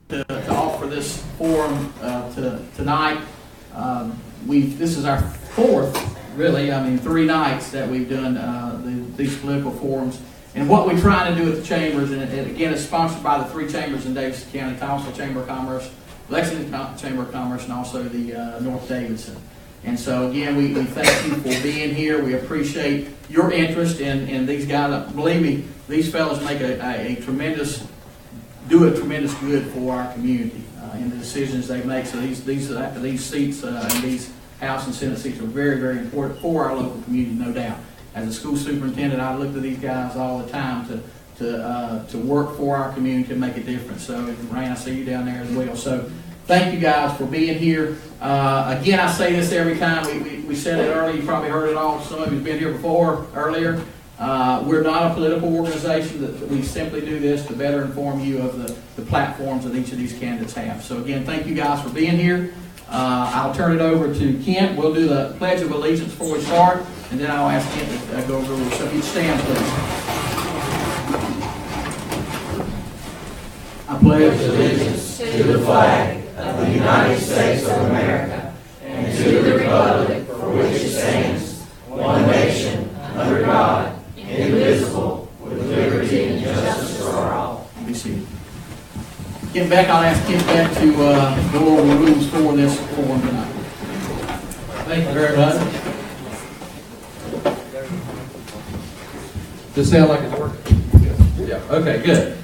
to offer this forum tonight. This is our fourth, really, 3 nights that we've done these political forums. And what we're trying to do at the chambers, and again, it's sponsored by the 3 chambers in Davidson County: Thomasville Chamber of Commerce, Lexington Chamber of Commerce, and also the North Davidson. And so again, we thank you for being here. We appreciate your interest in these guys. Believe me, these fellows make a tremendous good for our community in the decisions they make. So these seats and these House and Senate seats are very, very important for our local community, no doubt. As a school superintendent, I look to these guys all the time to work for our community and make a difference. So, Rain, I see you down there as well. So, thank you guys for being here. Again, I say this every time. We said it earlier. You probably heard it all. Some of you've been here before, earlier. We're not a political organization. That we simply do this to better inform you of the platforms that each of these candidates have. So, again, thank you guys for being here. I'll turn it over to Kent. We'll do the Pledge of Allegiance before we start, and then I'll ask Kent to go over the rules. So if you'd stand, please. I pledge allegiance to the flag of the United States of America and to the republic for which it stands, one nation, under God, indivisible, with liberty and justice for all. Be seated. Kent Beck, I'll ask Kent Beck to go over the rules for this forum tonight. Thank you very much. Does it sound like it's working? Yeah. Okay, good.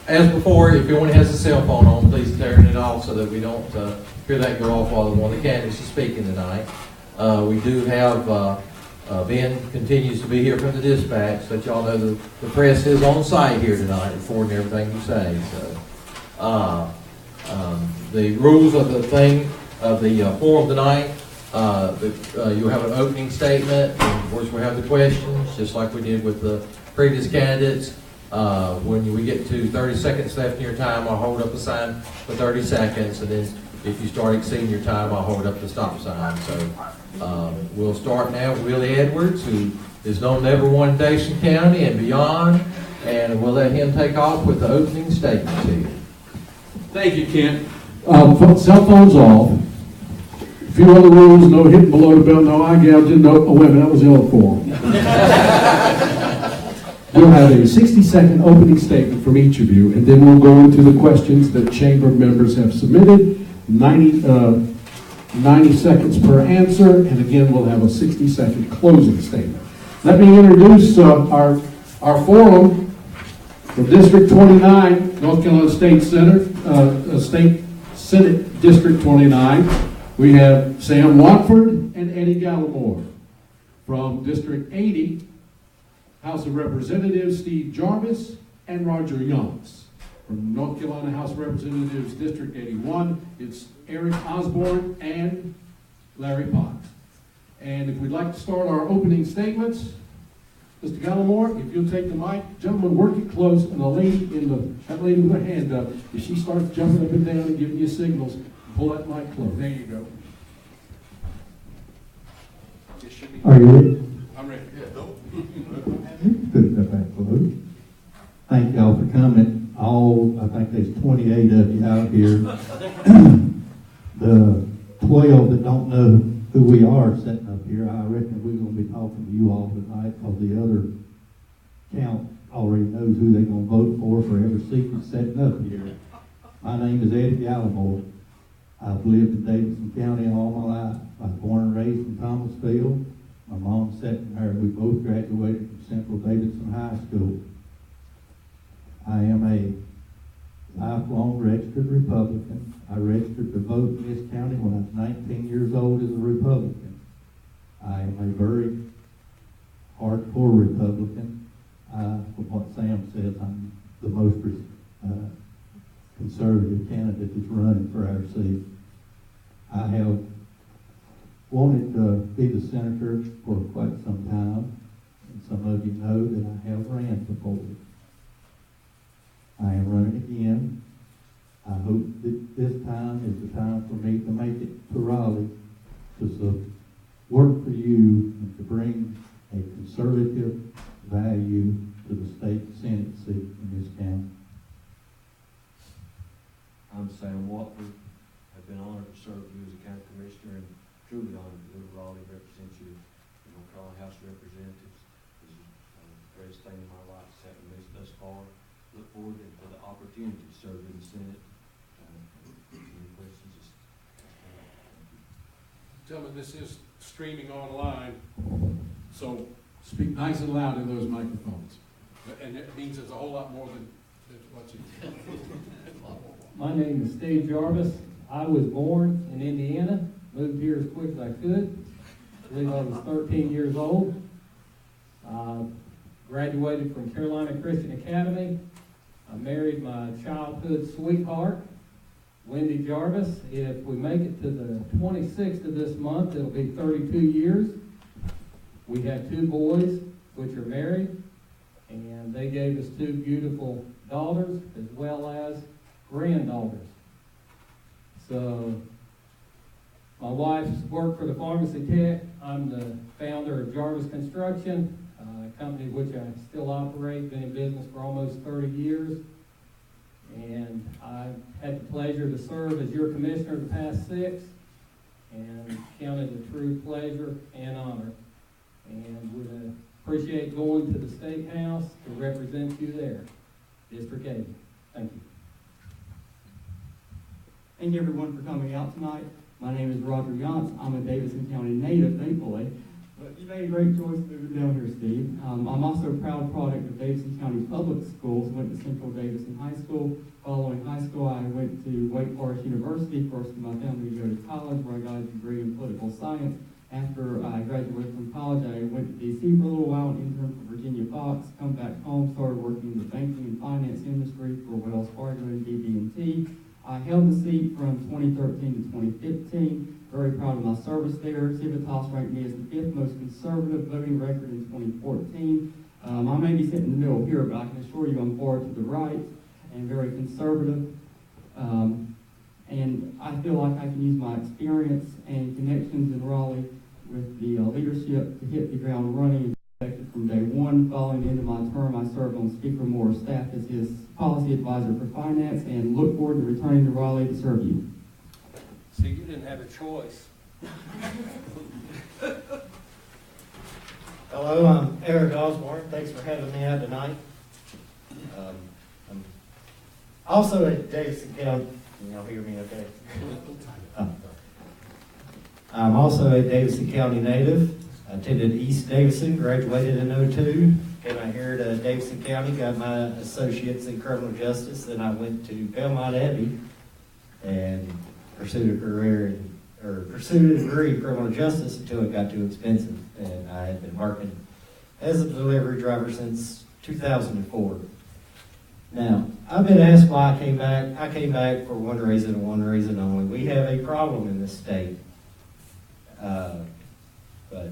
As before, if anyone has a cell phone on, please turn it off so that we don't hear that go off while one of the candidates is speaking tonight. We do have Ben continues to be here from the dispatch, so that y'all know the press is on site here tonight, recording everything you say. So, the rules of the forum tonight. You'll have an opening statement, and of course we have the questions, just like we did with the previous candidates. When we get to 30 seconds left in your time, I'll hold up a sign for 30 seconds, and then if you start exceeding your time, I'll hold up the stop sign. So we'll start now with Willie Edwards, who is known to everyone in Davidson County and beyond, and we'll let him take off with the opening statement to you. Thank you, Kent. Cell phones off. A few other rules: no hitting below the belt, no eye gouging, no. Oh, wait a minute, that was the other form. We'll have a 60-second opening statement from each of you, and then we'll go into the questions that chamber members have submitted. 90 seconds per answer, and again, we'll have a 60-second closing statement. Let me introduce our forum from District 29, North Carolina State Senate District 29. We have Sam Watford and Eddie Gallimore. From District 80, House of Representatives Steve Jarvis and Roger Youngs. From North Carolina House of Representatives District 81, it's Eric Osborne and Larry Potts. And if we'd like to start our opening statements, Mr. Gallimore, if you'll take the mic. Gentlemen, work it close, and that lady with her hand up, if she starts jumping up and down and giving you signals, pull that mic close. There you go. Are you ready? I'm ready. Put that back close. Thank y'all for coming. I think there's 28 of you out here. The 12 that don't know who we are sitting up here, I reckon we're going to be talking to you all tonight, because the other count already knows who they're going to vote for every seat that's sitting up here. My name is Eddie Gallimore. I've lived in Davidson County all my life. I was born and raised in Thomasville. My mom sitting there. We both graduated from Central Davidson High School. I am a lifelong registered Republican. I registered to vote in this county when I was 19 years old as a Republican. I am a very hardcore Republican. From what Sam says, I'm the most conservative candidate that's running for our seat. I have wanted to be the senator for quite some time, and some of you know that I have ran before. I am running again. I hope that this time is the time for me to make it to Raleigh to work for you and to bring a conservative value to the state Senate seat in this county. Sam Watford. I've been honored to serve you as a county commissioner and truly honored to Raleigh represent you in the Raleigh House of Representatives. This is the greatest thing in my life to have this thus far. Look forward to the opportunity to serve in the Senate. Any questions? Just Gentlemen, this is streaming online, so speak nice and loud in those microphones. And it means there's a whole lot more than what's it. My name is Steve Jarvis. I was born in Indiana, moved here as quick as I could. I believe I was 13 years old. Graduated from Carolina Christian Academy. I married my childhood sweetheart, Wendy Jarvis. If we make it to the 26th of this month, it'll be 32 years. We have 2 boys, which are married, and they gave us 2 beautiful daughters as well as granddaughters. So, my wife's worked for the Pharmacy Tech. I'm the founder of Jarvis Construction, a company which I still operate, been in business for almost 30 years. And I've had the pleasure to serve as your commissioner the past 6, and counted a true pleasure and honor. And would appreciate going to the State House to represent you there, District 80. Thank you. Thank you everyone for coming out tonight. My name is Roger Yance. I'm a Davidson County native, thankfully. But you made a great choice moving down here, Steve. I'm also a proud product of Davidson County Public Schools. Went to Central Davidson High School. Following high school, I went to Wake Forest University, first in my family to go to college, where I got a degree in political science. After I graduated from college, I went to D.C. for a little while, an intern for Virginia Fox, come back home, started working in the banking and finance industry for Wells Fargo and BB&T. I held the seat from 2013 to 2015. Very proud of my service there. Civitas ranked me as the 5th most conservative voting record in 2014. I may be sitting in the middle here, but I can assure you I'm far to the right and very conservative. And I feel like I can use my experience and connections in Raleigh with the leadership to hit the ground running. From day one, following the end of my term, I served on Speaker Moore's staff as his policy advisor for finance, and look forward to returning to Raleigh to serve you. So you didn't have a choice. Hello, I'm Eric Osborne. Thanks for having me out tonight. I'm also at Davidson County. Can y'all hear me okay? I'm also a Davidson County native. I attended East Davidson, graduated in '02. Came out here to Davidson County, got my associates in criminal justice. Then I went to Belmont Abbey and pursued a degree in criminal justice until it got too expensive. And I had been working as a delivery driver since 2004. Now, I've been asked why I came back. I came back for one reason and one reason only. We have a problem in this state. But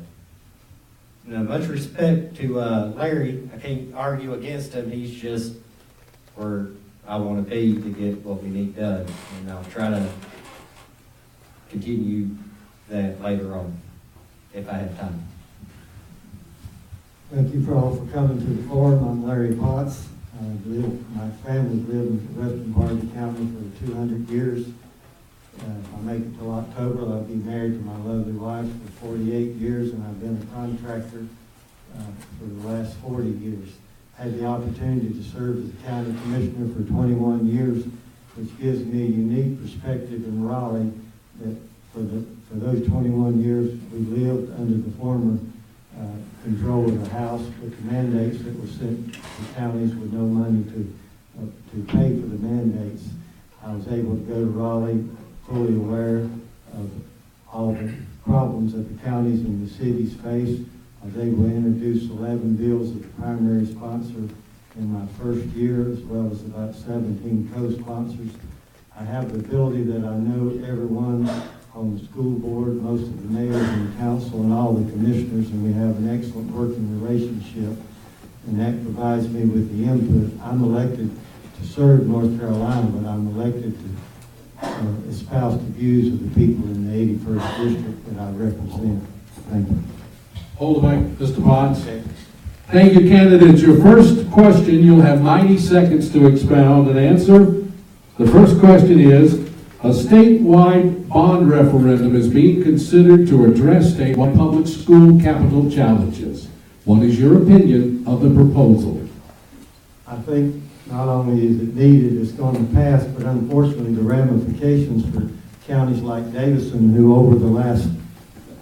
much respect to Larry. I can't argue against him. He's just where I want to be to get what we need done. And I'll try to continue that later on, if I have time. Thank you for all for coming to the forum. I'm Larry Potts. My family's lived in the western part of the county for 200 years. If I make it till October, I'll be married to my lovely wife for 48 years, and I've been a contractor for the last 40 years. I had the opportunity to serve as a county commissioner for 21 years, which gives me a unique perspective in Raleigh that for those 21 years we lived under the former control of the House with the mandates that were sent to counties with no money to pay for the mandates. I was able to go to Raleigh fully aware of all the problems that the counties and the cities face. I was able to introduce 11 bills as the primary sponsor in my first year, as well as about 17 co-sponsors. I have the ability that I know everyone on the school board, most of the mayors and the council, and all the commissioners, and we have an excellent working relationship, and that provides me with the input. I'm elected to serve North Carolina, but I'm elected to espouse the views of the people in the 81st district that I represent. Thank you. Hold the mic, Mr. Potts. Thank you, candidates. Your first question, you'll have 90 seconds to expound and answer. The first question is, a statewide bond referendum is being considered to address statewide public school capital challenges. What is your opinion of the proposal? I think not only is it needed, it's going to pass, but unfortunately the ramifications for counties like Davison, who over the last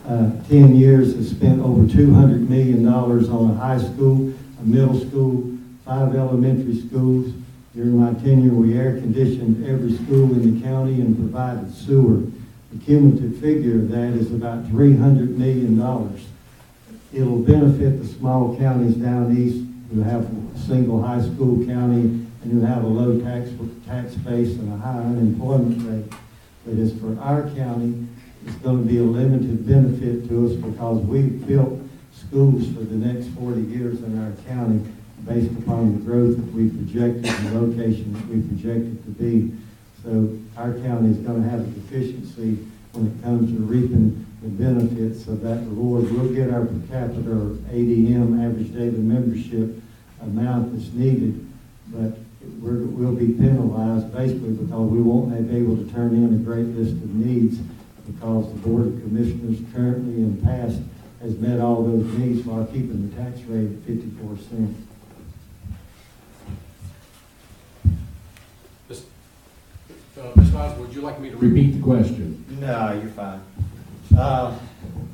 10 years has spent over $200 million on a high school, a middle school, 5 elementary schools. During my tenure, we air conditioned every school in the county and provided sewer. The cumulative figure of that is about $300 million. It'll benefit the small counties down east who have a single high school county and who have a low tax base and a high unemployment rate. But as for our county, it's going to be a limited benefit to us because we've built schools for the next 40 years in our county based upon the growth that we projected and the location that we projected to be. So our county is going to have a deficiency when it comes to reaping the benefits of that reward. We'll get our per capita or ADM, average daily membership, amount that's needed, but we'll be penalized basically because we won't be able to turn in a great list of needs because the Board of Commissioners currently in past has met all those needs while keeping the tax rate at 54 cents. Ms. Osborne, would you like me to repeat the question? No, you're fine.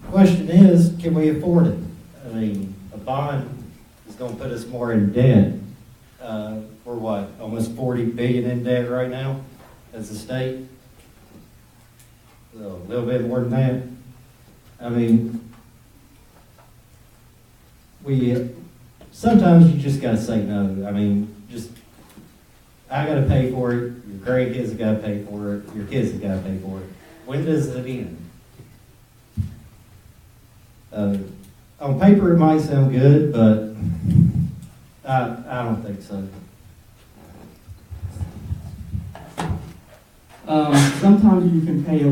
Question is, can we afford it? I mean, a bond is going to put us more in debt. We're what, almost $40 billion in debt right now as a state? A little bit more than that. I mean, sometimes you just got to say no. I mean, I got to pay for it. Your grandkids have got to pay for it. Your kids have got to pay for it. When does it end? On paper, it might sound good, but I don't think so. Sometimes you can pay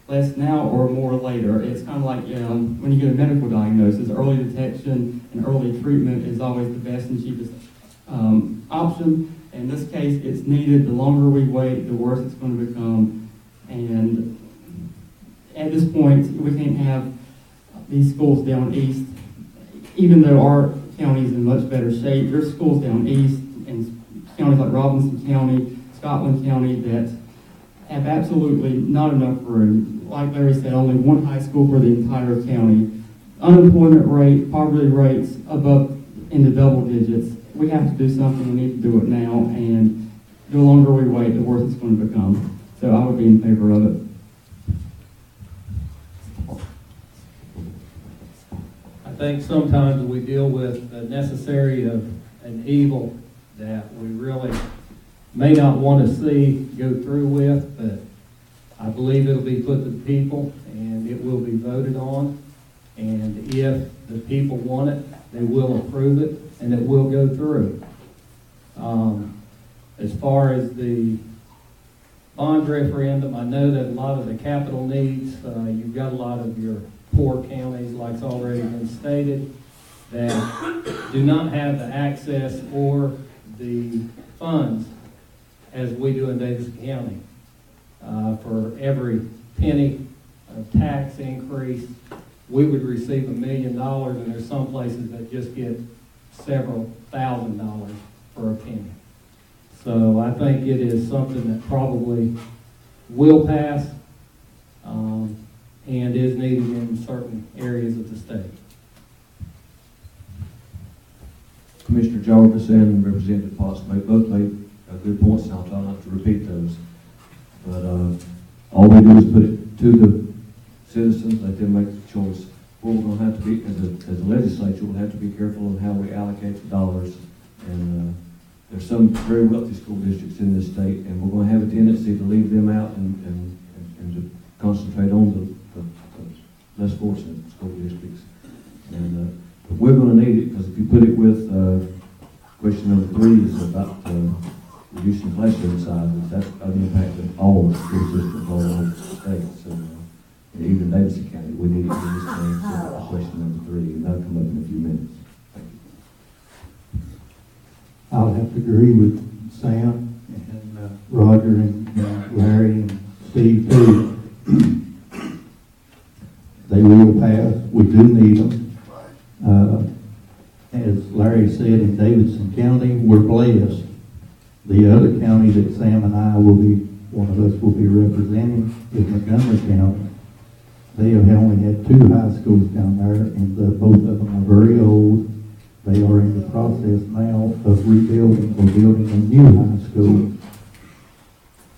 less now or more later. It's kind of like when you get a medical diagnosis, early detection and early treatment is always the best and cheapest option. In this case, it's needed. The longer we wait, the worse it's going to become. And at this point, we can't have these schools down east, even though our county is in much better shape. There's schools down east in counties like Robinson County, Scotland County that have absolutely not enough room. Like Larry said, only one high school for the entire county. Unemployment rate, poverty rates above in the double digits. We have to do something. We need to do it now. And the longer we wait, the worse it's going to become. So I would be in favor of it. I think sometimes we deal with the necessary of an evil that we really may not want to see go through with, but I believe it'll be put to the people and it will be voted on. And if the people want it, they will approve it and it will go through. As far as the bond referendum, I know that a lot of the capital needs, you've got a lot of your poor counties, like it's already been stated, that do not have the access or the funds as we do in Davidson County. For every penny of tax increase, we would receive $1 million, and there's some places that just get several $1,000s for a penny. So I think it is something that probably will pass and is needed in certain areas of the state. Commissioner Jarvis and Representative Potts both made good points, and I'll try not to repeat those. But all we do is put it to the citizens, let them make the choice. What we're going to have to be, as a legislature, we'll have to be careful of how we allocate the dollars. And there's some very wealthy school districts in this state, and we're going to have a tendency to leave them out and to concentrate on the less fortunate school districts. And but we're going to need it, because if you put it with question number 3 is about reducing classroom sizes, that's going to impact all the school districts all over the state. So even Davidson County, we need to do this thing. So question number 3, and that'll come up in a few minutes. Thank you. I'll have to agree with Sam, and Roger and Larry and Steve too. They will pass. We do need them. As Larry said, in Davidson County, we're blessed. The other county that Sam and I will be, one of us will be representing is Montgomery County. They have only had 2 high schools down there, and both of them are very old. They are in the process now of rebuilding or building a new high school.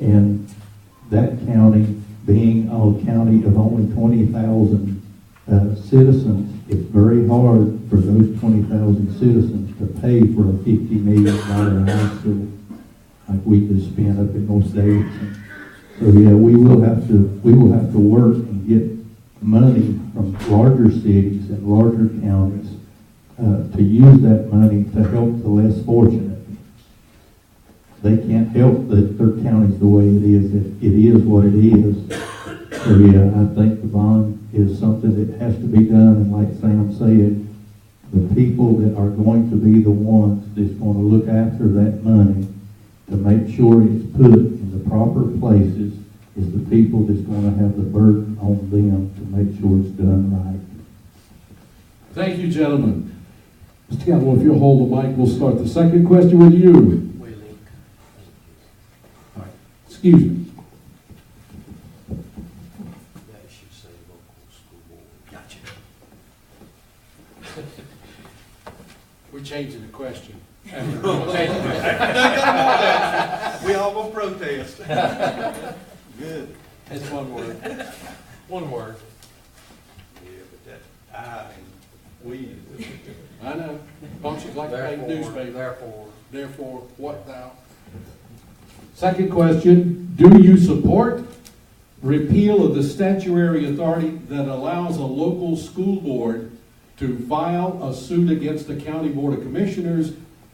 And that county, being a county of only 20,000 citizens, it's very hard for those 20,000 citizens to pay for a $50 million high school like we just spent up in North Davidson. So yeah, we will have to work and get money from larger cities and larger counties to use that money to help the less fortunate. They can't help that their county's the way it is. It is what it is. So yeah, I think the bond is something that has to be done, and like Sam said, the people that are going to be the ones that's going to look after that money to make sure it's put in the proper places is the people that's going to have the burden on them to make sure it's done right. Thank you, gentlemen. Mr. Campbell, if you'll hold the mic, we'll start the second question with you. All right. Excuse me. We're changing the question. We all gonna protest. Good. It's one word. One word. Yeah, but that I and we. I know. Functions like a fake newspaper. Therefore, What thou? Second question, do you support repeal of the statutory authority that allows a local school board to file a suit against the County Board of Commissioners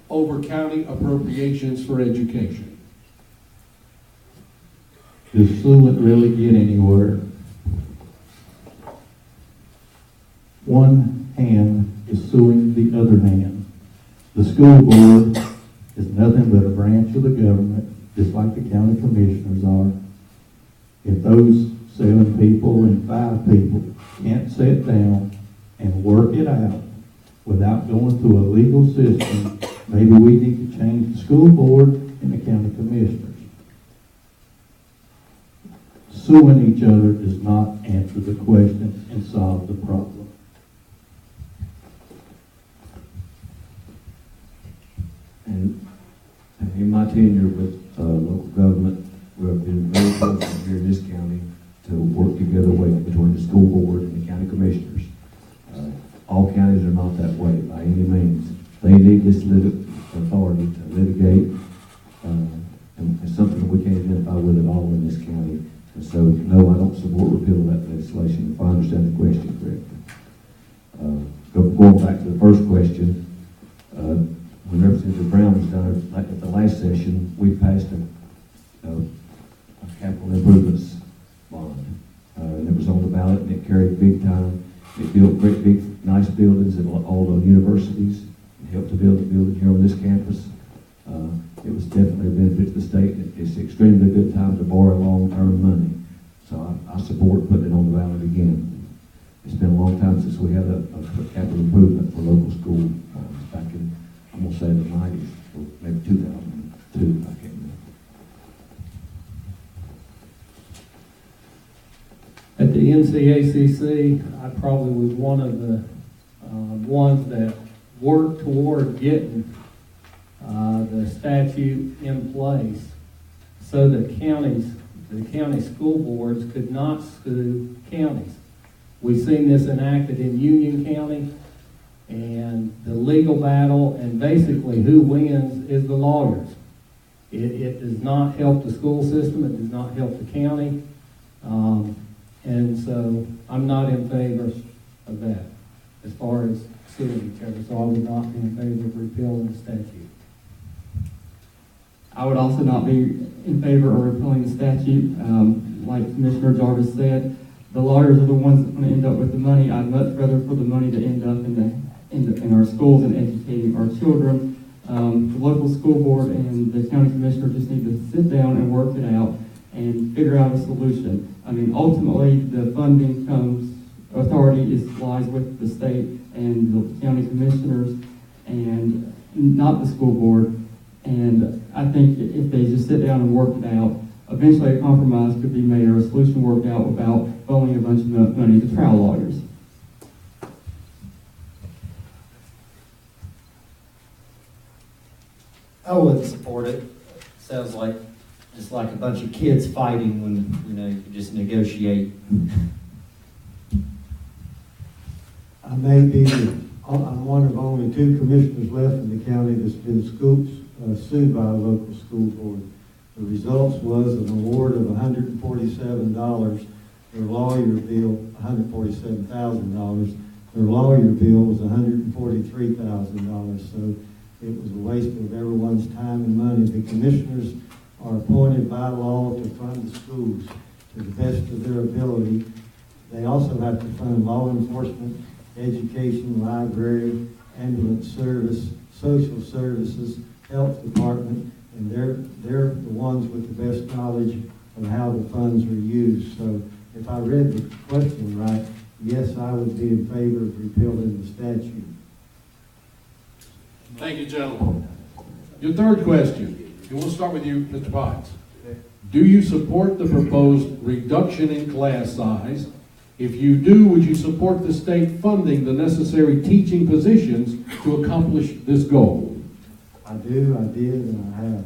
over county appropriations for education? Does suing really get anywhere? One hand is suing the other hand. The school board is nothing but a branch of the government, just like the county commissioners are. If those 7 people and 5 people can't sit down and work it out without going through a legal system, maybe we need to change the school board and the county commissioners. Suing each other does not answer the question and solve the problem. And in my tenure with local government, we have been very fortunate here in this county to work together between the school board and the county commissioners. All counties are not that way by any means. They need this authority to litigate, and it's something that we can't identify with at all in this county. And so, no, I don't support repeal of that legislation, if I understand the question correctly. Going back to the first question, when Representative Brown was down at the last session, we passed a capital improvements bond. And it was on the ballot, and it carried big time. It built great big, nice buildings at all the universities. It helped to build a building here on this campus. It was definitely a benefit to the state. It's an extremely good time to borrow long-term money. So I support putting it on the ballot again. It's been a long time since we had a capital improvement for local school back in, I'm going to say the 90s, or maybe 2002, I can't remember. At the NCACC, I probably was one of the ones that worked toward getting the statute in place so that the county school boards could not sue counties. We've seen this enacted in Union County, and the legal battle, and basically who wins is the lawyers. It does not help the school system, it does not help the county, and so I'm not in favor of that as far as suing each other, so I would not be in favor of repealing the statute. I would also not be in favor of repealing the statute. Like Commissioner Jarvis said, the lawyers are the ones that are going to end up with the money. I'd much rather for the money to end up in our schools and educating our children. The local school board and the county commissioner just need to sit down and work it out and figure out a solution. I mean, ultimately, the funding lies with the state and the county commissioners and not the school board. And I think if they just sit down and work it out, eventually a compromise could be made or a solution worked out without owing a bunch of money to trial lawyers. I wouldn't support it. Sounds like just like a bunch of kids fighting when, you just negotiate. I may be, I'm one of only 2 commissioners left in the county that's been sued by a local school board. The results was an award of $147. Their lawyer bill, $147,000. Their lawyer bill was $143,000. So it was a waste of everyone's time and money. The commissioners are appointed by law to fund the schools to the best of their ability. They also have to fund law enforcement, education, library, ambulance service, social services, health department, and they're the ones with the best knowledge of how the funds are used. So if I read the question right, yes, I would be in favor of repealing the statute. Thank you, gentlemen. Your third question, and we'll start with you, Mr. Potts. Do you support the proposed reduction in class size? If you do, would you support the state funding the necessary teaching positions to accomplish this goal? I do, I did, and I have.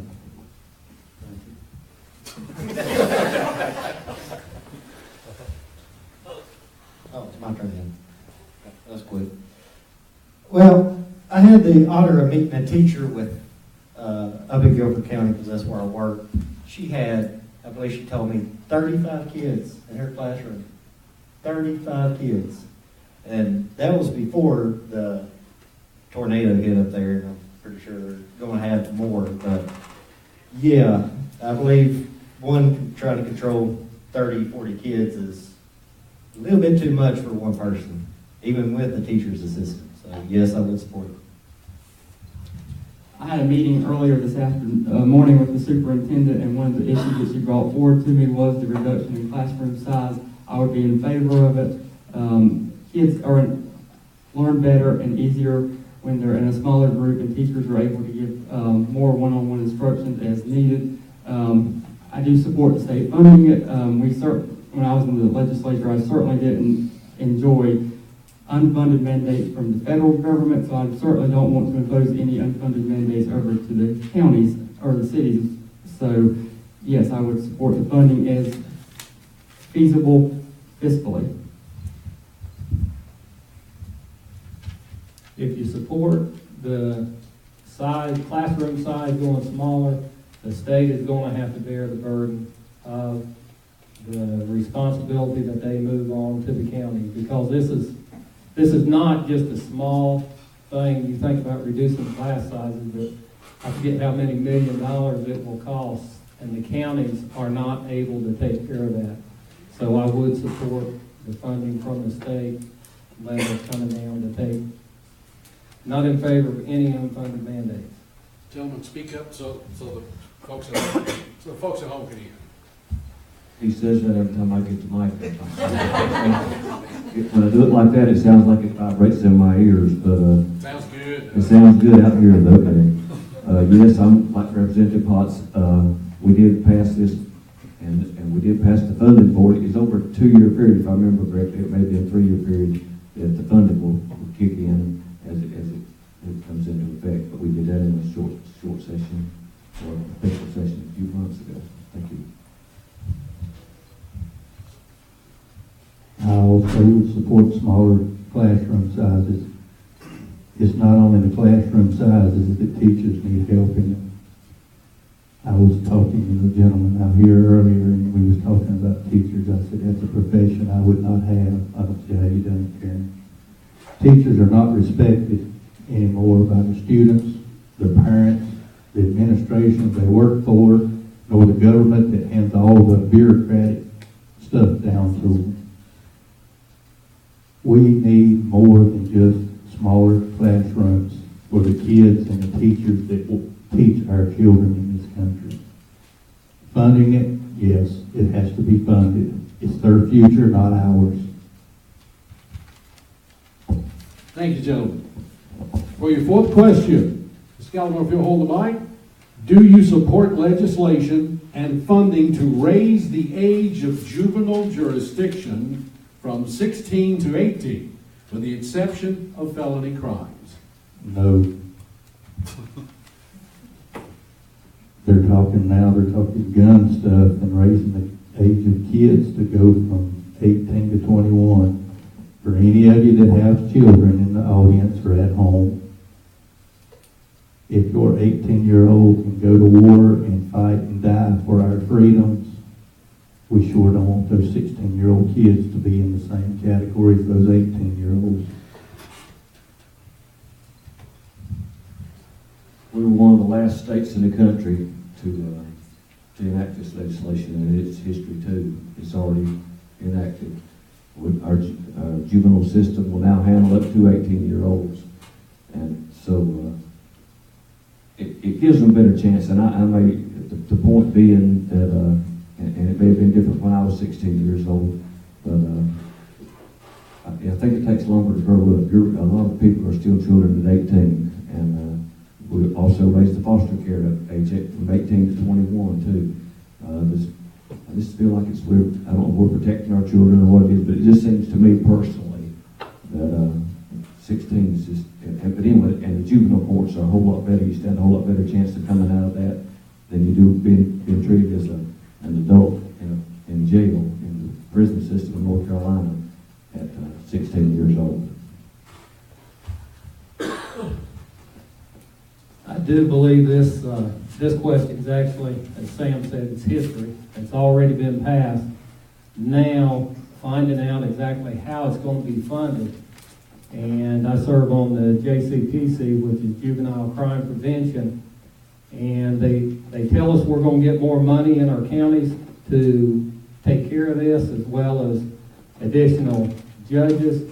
Oh, it's my turn then. That's quick. Well, I had the honor of meeting a teacher with, up in Guilford County, because that's where I work. She had, I believe she told me, 35 kids in her classroom. 35 kids. And that was before the tornado hit up there, and I'm pretty sure they're going to have more. But yeah, I believe trying to control 30, 40 kids is a little bit too much for one person, even with the teacher's assistant. So yes, I would support it. I had a meeting earlier this morning with the superintendent, and one of the issues that she brought forward to me was the reduction in classroom size. I would be in favor of it. Kids learn better and easier when they're in a smaller group, and teachers are able to give more one-on-one instruction as needed. I do support the state funding it. When I was in the legislature, I certainly didn't enjoy unfunded mandates from the federal government, so I certainly don't want to impose any unfunded mandates over to the counties or the cities. So yes, I would support the funding as feasible fiscally. If you support the classroom size going smaller, the state is going to have to bear the burden of the responsibility that they move on to the county, because this is not just a small thing. You think about reducing class sizes, but I forget how many $1 million it will cost, and the counties are not able to take care of that. So I would support the funding from the state level coming down to take. Not in favor of any unfunded mandates. Gentlemen, speak up so the folks at home can hear. He says that every time I get the mic. When I do it like that, it sounds like it vibrates in my ears, but Sounds good. it sounds good out here though. Yes, I'm like Representative Potts. We did pass this, and we did pass the funding for it. It's over a 2-year period, if I remember correctly. It may be a 3-year period that the funding will kick in as it comes into effect. But we did that in a short session or official session a few months ago. Thank you. I also would support smaller classroom sizes. It's not only the classroom sizes that teachers need help in. I was talking to the gentleman out here earlier, and we was talking about teachers. I said, that's a profession I would not have. I don't see how you done it, Karen. Teachers are not respected anymore by the students, the parents, the administrations they work for, nor the government that hands all the bureaucratic stuff down to them. We need more than just smaller classrooms. for the kids and the teachers that will teach our children in this country. Funding it, yes, it has to be funded. It's their future, not ours. Thank you, gentlemen. For your fourth question, Ms. Gallimore, if you'll hold the mic. Do you support legislation and funding to raise the age of juvenile jurisdiction from 16 to 18, with the exception of felony crimes? No. They're talking gun stuff and raising the age of kids to go from 18 to 21. For any of you that have children in the audience or at home, if your 18-year-old can go to war and fight and die for our freedoms, we sure don't want those 16-year-old kids to be in the same category as those 18-year-olds. We were one of the last states in the country to enact this legislation, and its history too. It's already enacted. Our juvenile system will now handle up to 18-year-olds, and so it gives them a better chance. And I may, the point being that, and it may have been different when I was 16 years old, but I think it takes longer to grow up. A lot of people are still children at 18, and we also raise the foster care age from 18 to 21 too. I just feel like I don't know if we're protecting our children or what it is, but it just seems to me personally that 16 is just, but anyway, and the juvenile courts are a whole lot better. You stand a whole lot better chance of coming out of that than you do being treated as an adult in jail in the prison system of North Carolina at 16 years old. I do believe this question is actually, as Sam said, it's history. It's already been passed. Now, finding out exactly how it's going to be funded. And I serve on the JCPC, which is Juvenile Crime Prevention. And they tell us we're going to get more money in our counties to take care of this, as well as additional judges.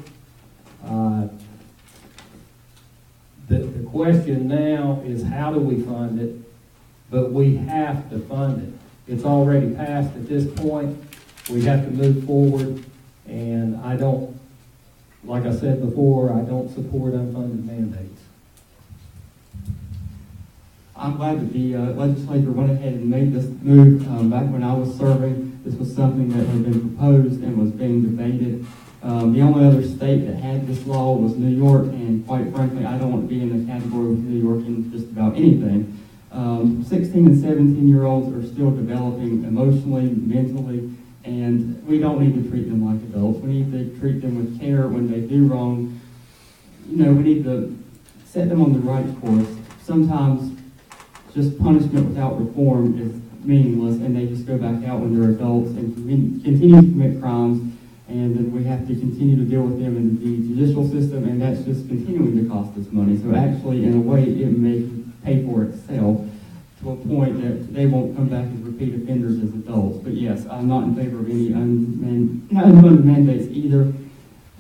The question now is, how do we fund it? But we have to fund it. It's already passed at this point. We have to move forward. And I don't, like I said before, I don't support unfunded mandates. I'm glad that the legislature went ahead and made this move. Back when I was serving, this was something that had been proposed and was being debated. The only other state that had this law was New York, and quite frankly, I don't want to be in the category with New York in just about anything. 16 and 17-year-olds are still developing emotionally, mentally, and we don't need to treat them like adults. We need to treat them with care when they do wrong. You know, we need to set them on the right course. Sometimes just punishment without reform is meaningless, and they just go back out when they're adults and continue to commit crimes, and then we have to continue to deal with them in the judicial system, and that's just continuing to cost us money. So actually, in a way, it may pay for itself to a point that they won't come back as repeat offenders as adults. But yes, I'm not in favor of any unfunded mandates either,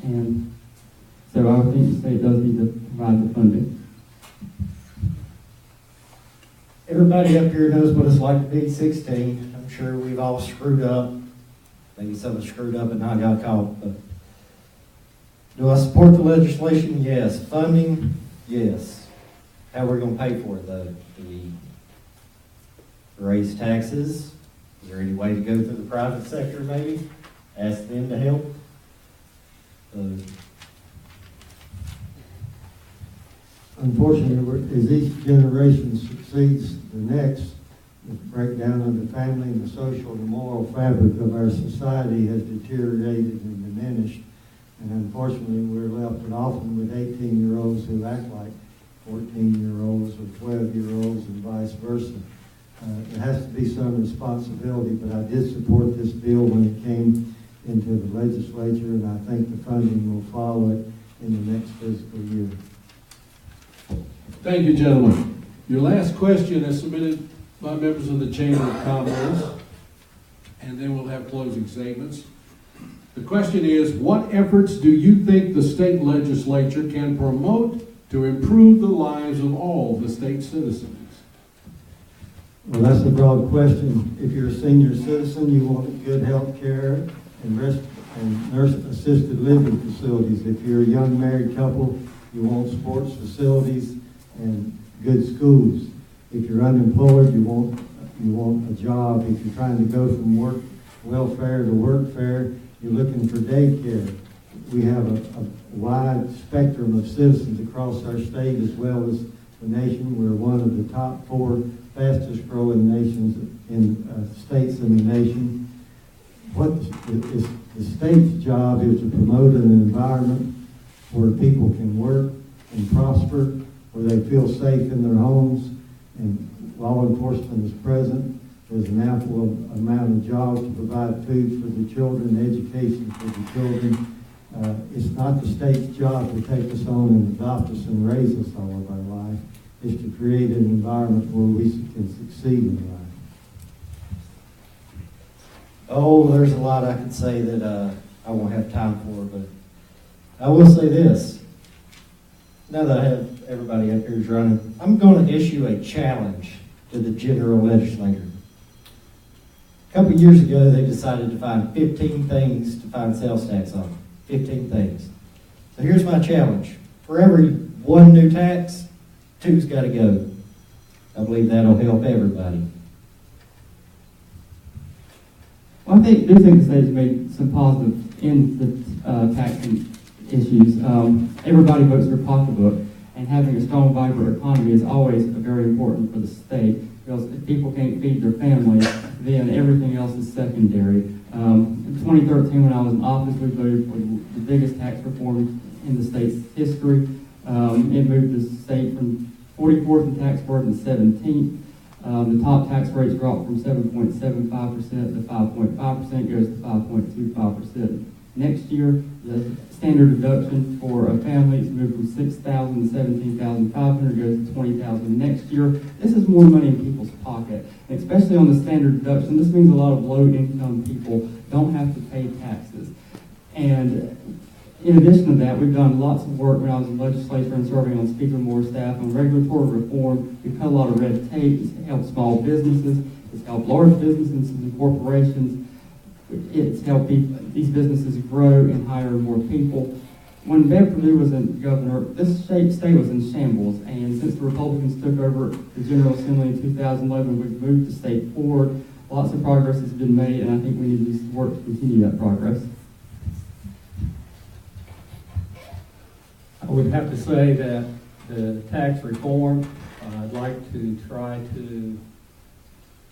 and so I would think the state does need to provide the funding. Everybody up here knows what it's like to be 16. I'm sure we've all screwed up. Maybe some have screwed up and not got caught. But do I support the legislation? Yes. Funding? Yes. How are we going to pay for it, though? Do we raise taxes? Is there any way to go through the private sector, maybe? Ask them to help? Unfortunately, as each generation succeeds the next, the breakdown of the family and the social and moral fabric of our society has deteriorated and diminished. And unfortunately, we're left often with 18-year-olds who act like 14-year-olds or 12-year-olds and vice versa. There has to be some responsibility, but I did support this bill when it came into the legislature, and I think the funding will follow it in the next fiscal year. Thank you, gentlemen. Your last question is submitted by members of the Chamber of Commerce, and then we'll have closing statements. The question is, what efforts do you think the state legislature can promote to improve the lives of all the state citizens? Well, that's a broad question. If you're a senior citizen, you want good health care and nurse-assisted living facilities. If you're a young married couple, you want sports facilities and good schools. If you're unemployed, you want a job. If you're trying to go from work welfare to workfare, you're looking for daycare. We have a wide spectrum of citizens across our state as well as the nation. We're one of the top 4 fastest growing nations in states in the nation. What is the state's job is to promote an environment where people can work and prosper, where they feel safe in their homes, and law enforcement is present. There's an ample amount of jobs to provide food for the children, education for the children. It's not the state's job to take us on and adopt us and raise us all of our life. It's to create an environment where we can succeed in life. Oh, there's a lot I could say that I won't have time for, but I will say this. Now that I have everybody up here who's running, I'm going to issue a challenge to the general legislator. A couple of years ago, they decided to find 15 things to find sales tax on. 15 things. So here's my challenge. For every 1 new tax, 2's got to go. I believe that'll help everybody. Well, I do think the state's made some positive in the taxing issues. Everybody votes their pocketbook, and having a strong, vibrant economy is always very important for the state, because if people can't feed their families, then everything else is secondary. In 2013, when I was in office, we voted for the biggest tax reform in the state's history. It moved the state from 44th in tax burden to 17th. The top tax rates dropped from 7.75% to 5.5%, goes to 5.25%. Next year, the standard deduction for a family is moved from $6,000 to $17,500, goes to $20,000 next year. This is more money in people's pocket, and especially on the standard deduction. This means a lot of low-income people don't have to pay taxes. And in addition to that, we've done lots of work when I was in legislature and serving on Speaker Moore's staff on regulatory reform. We've cut a lot of red tape. It's helped small businesses. It's helped large businesses and corporations. It's helped these businesses grow and hire more people. When Bev Perdue was in governor, this state was in shambles, and since the Republicans took over the General Assembly in 2011, we've moved the state forward. Lots of progress has been made, and I think we need to work to continue that progress. I would have to say that the tax reform, I'd like to try to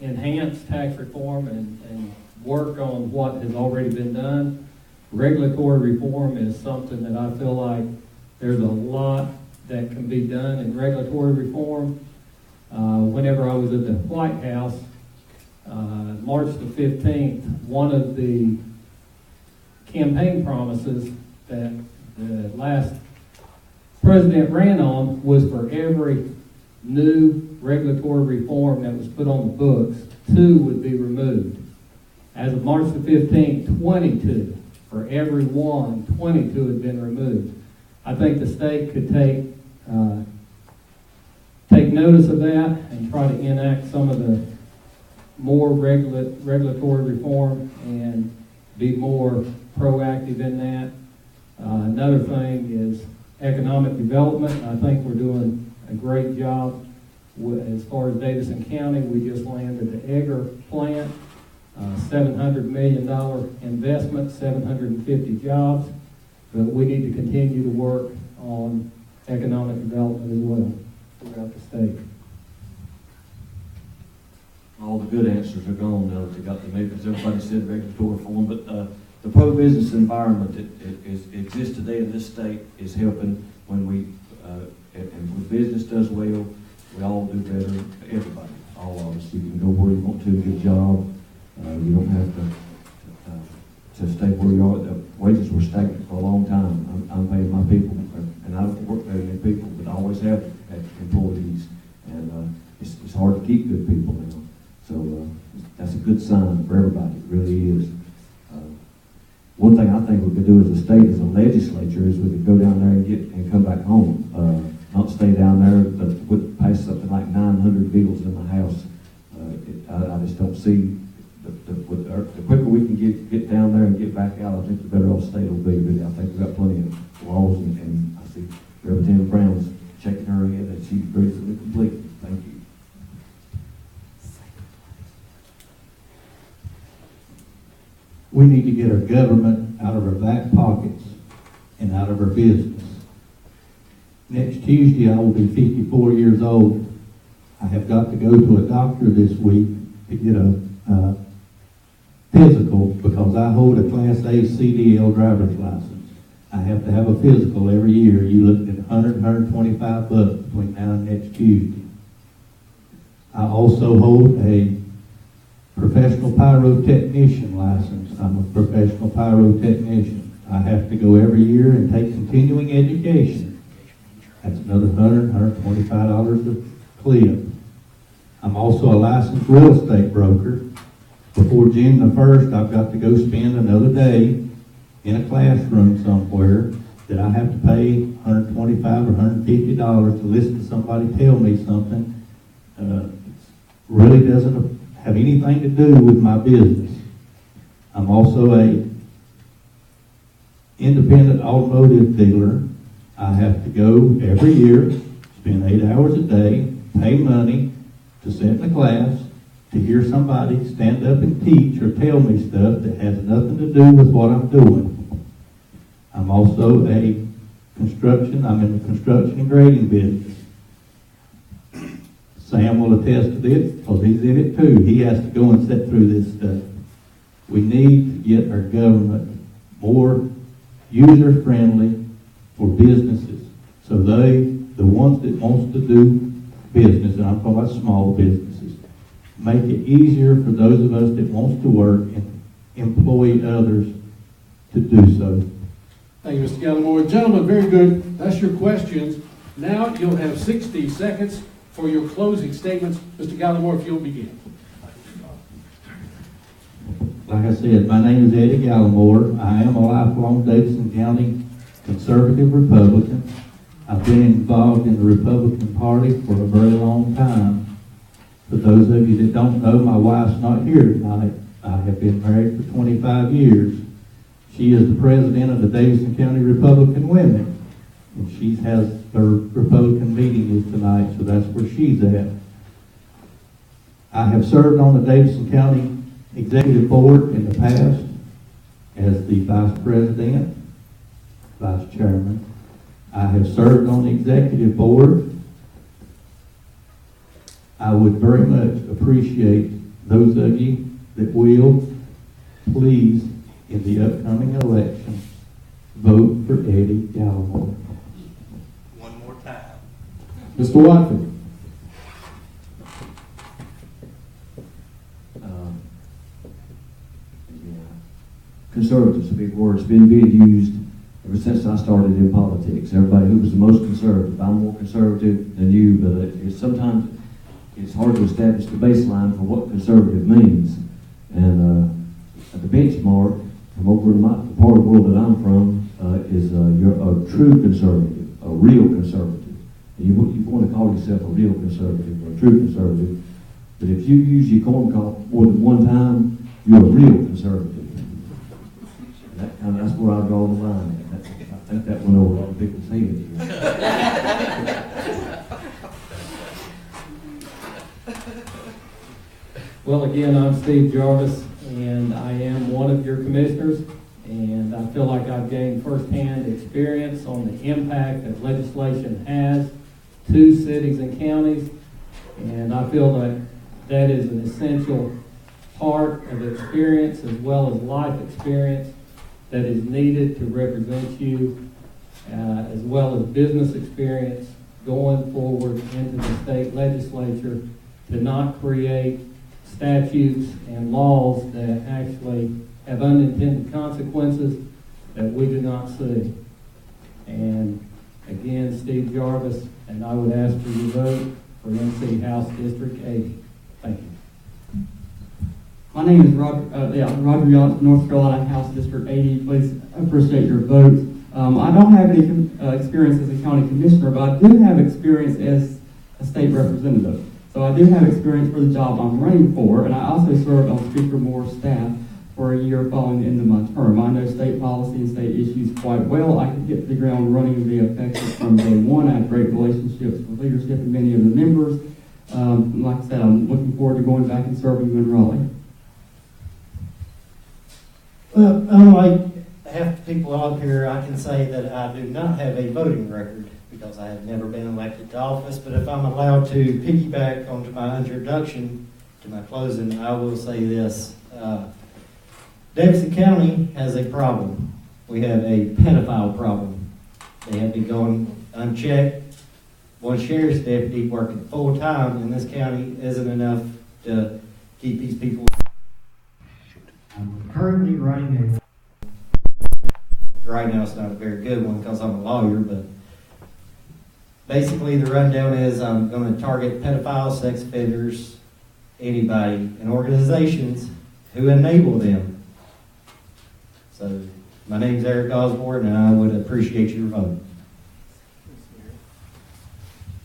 enhance tax reform and work on what has already been done. Regulatory reform is something that I feel like there's a lot that can be done in regulatory reform. Whenever I was at the White House, March the 15th, one of the campaign promises that the last president ran on was for every new regulatory reform that was put on the books, 2 would be removed. As of March the 15th, 22. For every 1, 22 had been removed. I think the state could take notice of that and try to enact some of the more regulatory reform and be more proactive in that. Another thing is economic development. I think we're doing a great job as far as Davidson County. We just landed the Egger plant, $700 million investment, 750 jobs, but we need to continue to work on economic development as well throughout the state. All the good answers are gone now that they got the maybe, because everybody said regulatory reform, but the pro-business environment that exists today in this state is helping when we, and when business does well, we all do better, everybody, all of us. You can go where you want to, get a job. You don't have to stay where you are. The wages were stagnant for a long time. I'm paying my people, and I don't work very many people, but I always have employees, and it's hard to keep good people now. So that's a good sign for everybody. It really is. One thing I think we could do as a state, as a legislature, is we could go down there and come back home. stay down there, but would pass something like 900 bills in the house. I just don't see, the quicker we can get down there and get back out, I think the better off the state will be. But I think we've got plenty of laws, and I see Representative Brown's shaking her head that she agrees with it completely. Thank you. We need to get our government out of our back pockets and out of our business. Next Tuesday, I will be 54 years old. I have got to go to a doctor this week to get a physical because I hold a Class A CDL driver's license. I have to have a physical every year. You look at $100, $125 between now and next Tuesday. I also hold a professional pyrotechnician license. I'm a professional pyrotechnician. I have to go every year and take continuing education. That's another $100, $125 a clip. I'm also a licensed real estate broker. Before June the 1st, I've got to go spend another day in a classroom somewhere that I have to pay $125 or $150 to listen to somebody tell me something. Really doesn't have anything to do with my business. I'm also a independent automotive dealer. I have to go every year, spend 8 hours a day, pay money to sit in a class, to hear somebody stand up and teach or tell me stuff that has nothing to do with what I'm doing. I'm also I'm in the construction and grading business. Sam will attest to this because he's in it too. He has to go and sit through this stuff. We need to get our government more user-friendly for businesses. So the ones that wants to do business, and I'm talking about small businesses, make it easier for those of us that wants to work and employ others to do so. Thank you, Mr. Gallimore. Gentlemen, very good. That's your questions. Now you'll have 60 seconds for your closing statements. Mr. Gallimore, if you'll begin. Like I said, my name is Eddie Gallimore. I am a lifelong Davidson County conservative Republican. I've been involved in the Republican Party for a very long time. For those of you that don't know, my wife's not here tonight. I have been married for 25 years. She is the president of the Davidson County Republican Women. And she has her Republican meeting is tonight, so that's where she's at. I have served on the Davidson County Executive Board in the past as the Vice President, Vice Chairman. I have served on the Executive Board. I would very much appreciate those of you that will, please, in the upcoming election, vote for Eddie Gallimore. One more time. Mr. Watford. Conservative's a big word. It's been being used ever since I started in politics. Everybody who was the most conservative. I'm more conservative than you, but sometimes it's hard to establish the baseline for what conservative means. And the benchmark from over in the part of the world that I'm from is you're a true conservative, a real conservative. And you want to call yourself a real conservative or a true conservative, but if you use your corn cob more than one time, you're a real conservative. And that's where I draw the line. I think that went over a lot of people's heads. Well, again, I'm Steve Jarvis, and I am one of your commissioners, and I feel like I've gained firsthand experience on the impact that legislation has to cities and counties, and I feel that that is an essential part of experience as well as life experience that is needed to represent you, as well as business experience going forward into the state legislature to not create statutes and laws that actually have unintended consequences that we do not see. And again, Steve Jarvis, and I would ask for your vote for NC House District 80. Thank you. My name is Roger Yachts, North Carolina House District 80. Please appreciate your vote. I don't have any experience as a county commissioner, but I do have experience as a state representative. So I do have experience for the job I'm running for, and I also served on Speaker Moore's staff for a year following the end of my term. I know state policy and state issues quite well. I could hit the ground running and be effective from day one. I have great relationships with leadership and many of the members. Like I said, I'm looking forward to going back and serving you in Raleigh. Well, unlike half the people out here, I can say that I do not have a voting record because I have never been elected to office. But if I'm allowed to piggyback onto my introduction to my closing, I will say this. Davidson County has a problem. We have a pedophile problem. They have been going unchecked. One sheriff's deputy working full-time in this county isn't enough to keep these people. I'm currently writing right now it's not a very good one because I'm a lawyer, but basically the rundown is I'm going to target pedophiles, sex offenders, anybody, and organizations who enable them. So my name's Eric Osborne, and I would appreciate your vote.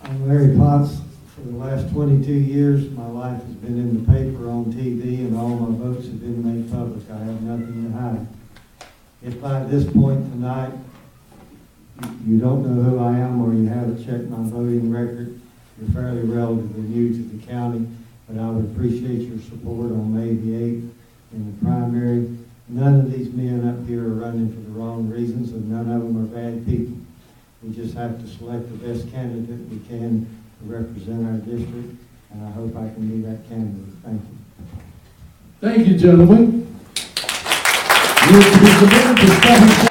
I'm Larry Potts. For the last 22 years, my life has been in the paper, on TV, and all my votes have been made public. I have nothing to hide. If by this point tonight you don't know who I am or you haven't checked my voting record, you're fairly relatively new to the county, but I would appreciate your support on May the 8th in the primary. None of these men up here are running for the wrong reasons, and none of them are bad people. We just have to select the best candidate we can to represent our district, and I hope I can be that candidate. Thank you. Thank you, gentlemen. You're to be submitted to